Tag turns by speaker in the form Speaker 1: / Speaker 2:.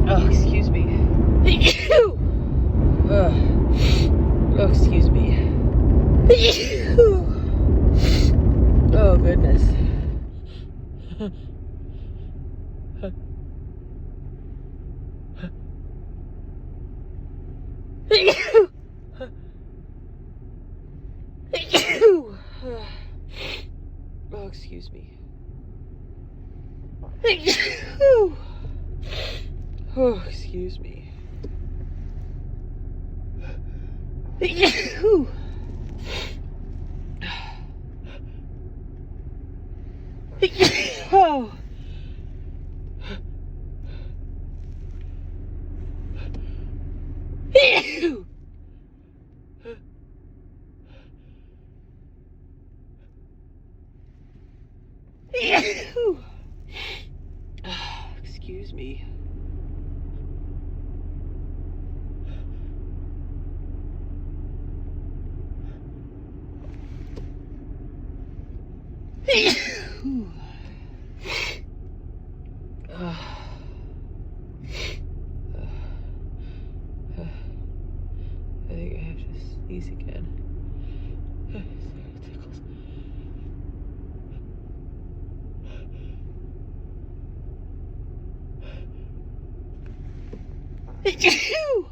Speaker 1: Oh, excuse me. Oh, excuse me. Oh, goodness. Oh, excuse me. Oh, excuse me. Oh. Excuse me. I think I have to sneeze again. It tickles.